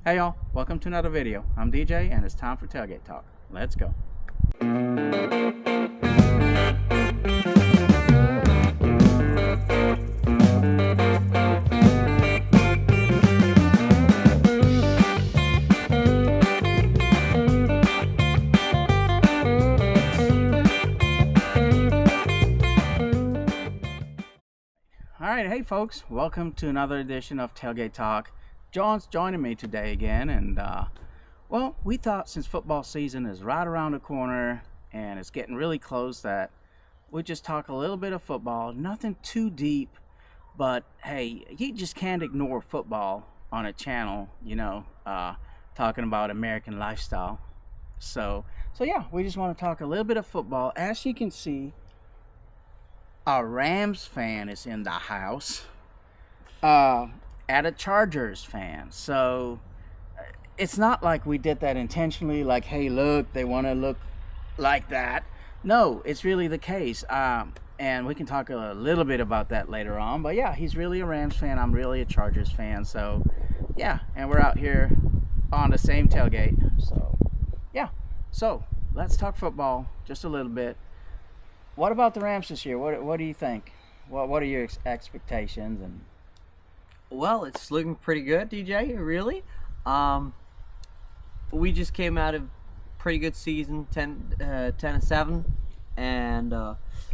Hey y'all, welcome to another video. I'm DJ and it's time for Tailgate Talk. Let's go. Alright, hey folks, welcome to another edition of Tailgate Talk. John's joining me today again, and well, we thought since football season is right around the corner and it's getting really close that we'd just talk a little bit of football, nothing too deep, but hey, you just can't ignore football on a channel, talking about American lifestyle. So yeah, we just want to talk a little bit of football. As you can see, a Rams fan is in the house, at a Chargers fan. So it's not like we did that intentionally, like, hey, look, they want to look like that. No, it's really the case. And we can talk a little bit about that later on. But yeah, he's really a Rams fan. I'm really a Chargers fan. So yeah, and we're out here on the same tailgate. So yeah, so let's talk football just a little bit. What about the Rams this year? What do you think? What are your expectations? And Well, it's looking pretty good, DJ. Really. We just came out of pretty good season, 10-7, and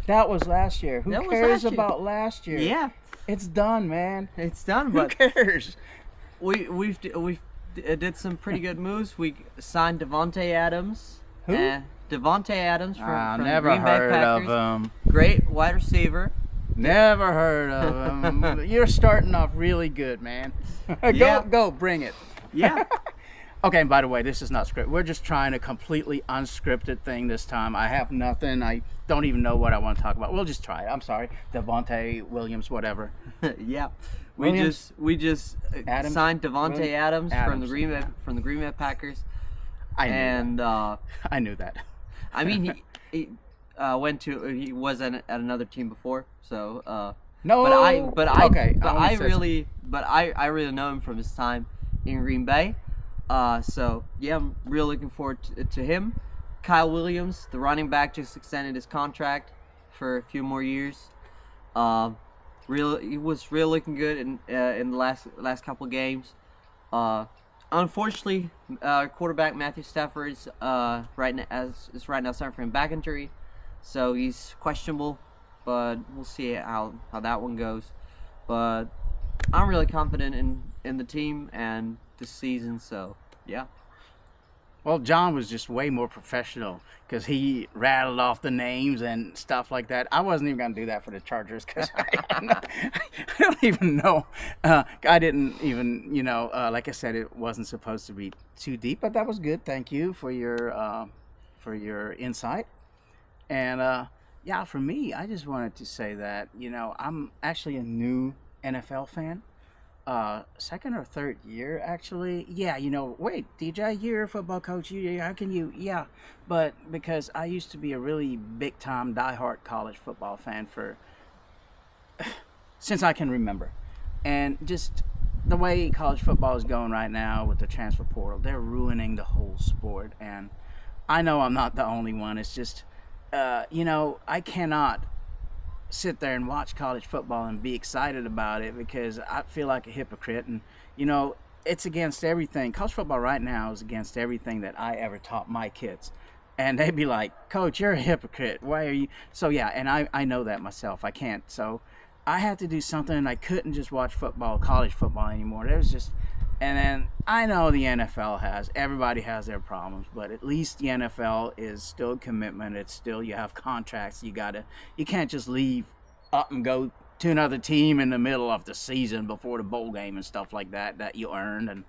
that was last year. Who That was cares last year. about last year? yeah, It's done, man. it's done. Who But cares? we've did some pretty good moves. We signed Devontae Adams. Who? Devontae Adams from the Never Green Bay heard of Packers. him. Great wide receiver. Never heard of him. You're starting off really good, man. Yeah. Go, bring it. Yeah. Okay, and by the way, this is not scripted. We're just trying a completely unscripted thing this time. I have nothing. I don't even know what I want to talk about. We'll just try it. I'm sorry. Devontae Williams, whatever. Yeah. We Williams? just Adams? signed Devontae Adams from the Adams. Green Bay Packers. I knew And that. I knew that. I mean, he was at another team before, so No. Okay. I really know him from his time in Green Bay. So yeah, I'm really looking forward to him. Kyle Williams, the running back, just extended his contract for a few more years. He was really looking good in the last couple of games. Unfortunately, quarterback Matthew Stafford's right now suffering back injury, so he's questionable. But we'll see how that one goes. But I'm really confident in the team and this season. So yeah. Well, John was just way more professional because he rattled off the names and stuff like that. I wasn't even going to do that for the Chargers because I don't even know. I didn't even, like I said, it wasn't supposed to be too deep, but that was good. Thank you for your insight. And yeah, for me, I just wanted to say that, I'm actually a new NFL fan. Second or third year, actually. Yeah, wait, DJ, you're a football coach. How can you? Yeah, but because I used to be a really big time, diehard college football fan since I can remember, and just the way college football is going right now with the transfer portal, they're ruining the whole sport. And I know I'm not the only one. It's just, I cannot sit there and watch college football and be excited about it because I feel like a hypocrite. And it's against everything. College football right now is against everything that I ever taught my kids, and they'd be like, Coach, you're a hypocrite, why are you? So yeah, and I know that myself. I can't, so I had to do something, and I couldn't just watch college football anymore. There's just, and then I know the NFL everybody has their problems, but at least the NFL is still a commitment. It's still, you have contracts. You can't just leave up and go to another team in the middle of the season before the bowl game and stuff like that you earned. And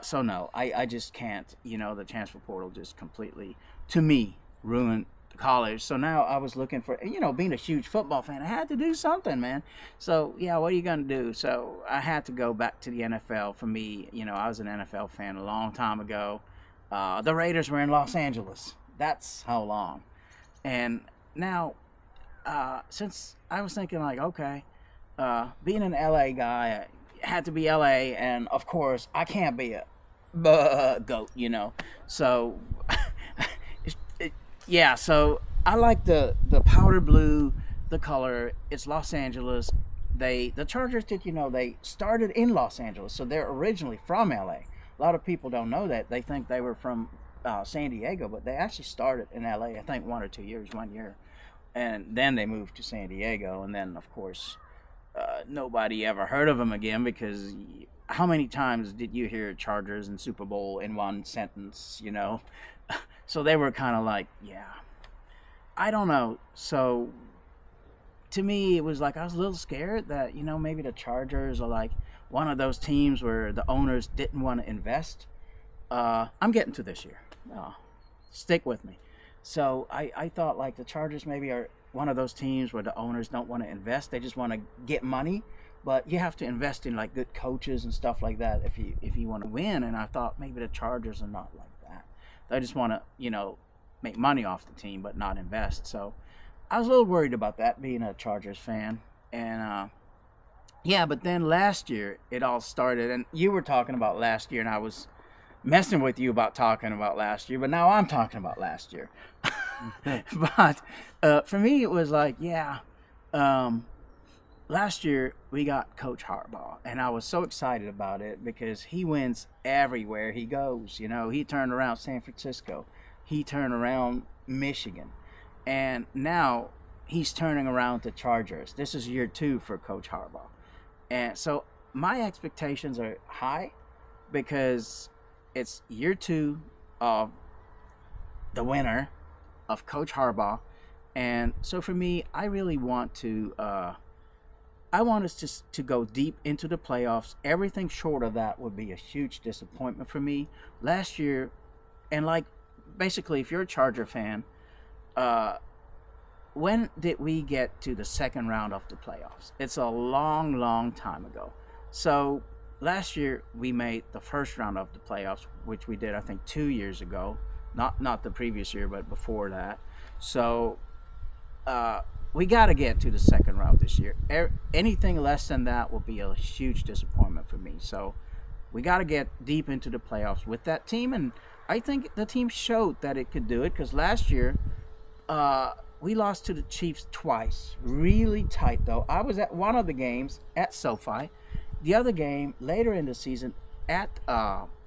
so no, I just can't. The transfer portal just completely, to me, ruined college. So now I was looking for, being a huge football fan, I had to do something, man. So yeah, what are you gonna do? So I had to go back to the NFL. For me, I was an NFL fan a long time ago. The Raiders were in Los Angeles. That's how long. And now, since I was thinking like, okay, being an LA guy, it had to be LA, and of course I can't be goat, So, yeah. So I like the powder blue, the color. It's Los Angeles. The Chargers did, they started in Los Angeles, so they're originally from LA. A lot of people don't know that. They think they were from San Diego, but they actually started in LA. I think 1 year, and then they moved to San Diego, and then of course nobody ever heard of them again because how many times did you hear Chargers and Super Bowl in one sentence? So they were kind of like, yeah, I don't know. So to me, it was like I was a little scared that maybe the Chargers are like one of those teams where the owners didn't want to invest. I'm getting to this year. Stick with me. So I thought like the Chargers maybe are one of those teams where the owners don't want to invest. They just want to get money, but you have to invest in like good coaches and stuff like that if you want to win. And I thought maybe the Chargers are not like that. They just want to make money off the team but not invest. So I was a little worried about that being a Chargers fan. And yeah, but then last year it all started, and you were talking about last year, and I was messing with you about talking about last year, but now I'm talking about last year. But for me, it was like, yeah, last year we got Coach Harbaugh, and I was so excited about it because he wins everywhere he goes. He turned around San Francisco, he turned around Michigan, and now he's turning around the Chargers. This is year 2 for Coach Harbaugh, and so my expectations are high because it's year 2 of the winner of Coach Harbaugh. And so for me, I really want to I want us to go deep into the playoffs. Everything short of that would be a huge disappointment for me. Last year, and like basically if you're a Charger fan, when did we get to the second round of the playoffs? It's a long, long time ago. So last year we made the first round of the playoffs, which we did I think 2 years ago, not the previous year, but before that. So we got to get to the second round this year. Anything less than that will be a huge disappointment for me. So we got to get deep into the playoffs with that team, and I think the team showed that it could do it because last year we lost to the Chiefs twice, really tight though. I was at one of the games at SoFi. The other game later in the season at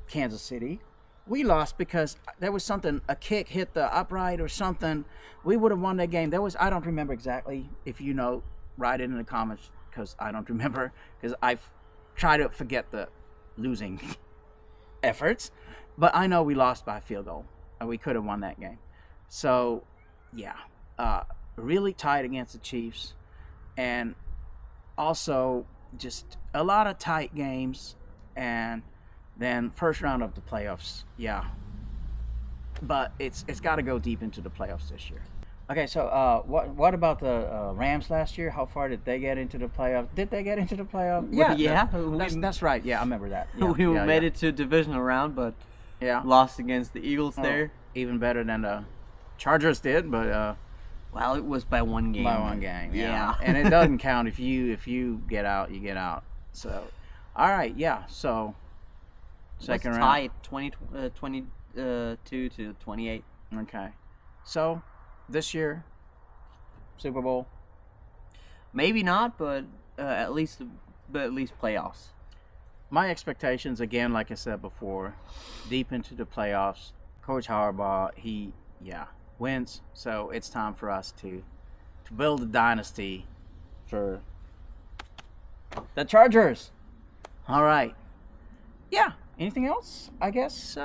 Kansas City, we lost because there was something, a kick hit the upright or something. We would have won that game. I don't remember exactly. If you know, write it in the comments because I don't remember because I've tried to forget the losing efforts. But I know we lost by a field goal and we could have won that game. So, yeah, really tight against the Chiefs, and also just a lot of tight games, and then first round of the playoffs, yeah. But it's got to go deep into the playoffs this year. Okay, so what about the Rams last year? How far did they get into the playoffs? Did they get into the playoffs? Yeah. That's right. Yeah, I remember that. Yeah, we made it to divisional round, but lost against the Eagles there. Even better than the Chargers did, but well, it was by one game. By one game, yeah. And it doesn't count if you get out, you get out. So, all right, yeah. So, second round. Tied 22 to 28. Okay. So, this year, Super Bowl. Maybe not, but at least playoffs. My expectations, again, like I said before, deep into the playoffs. Coach Harbaugh, he wins. So it's time for us to build a dynasty for the Chargers. All right. Yeah. Anything else? I guess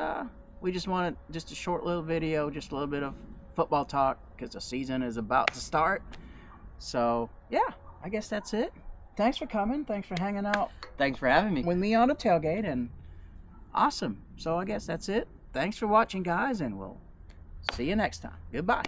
we just wanted just a short little video, just a little bit of football talk because the season is about to start. So, yeah, I guess that's it. Thanks for coming. Thanks for hanging out. Thanks for having me. With me on the tailgate, and awesome. So I guess that's it. Thanks for watching, guys, and we'll see you next time. Goodbye.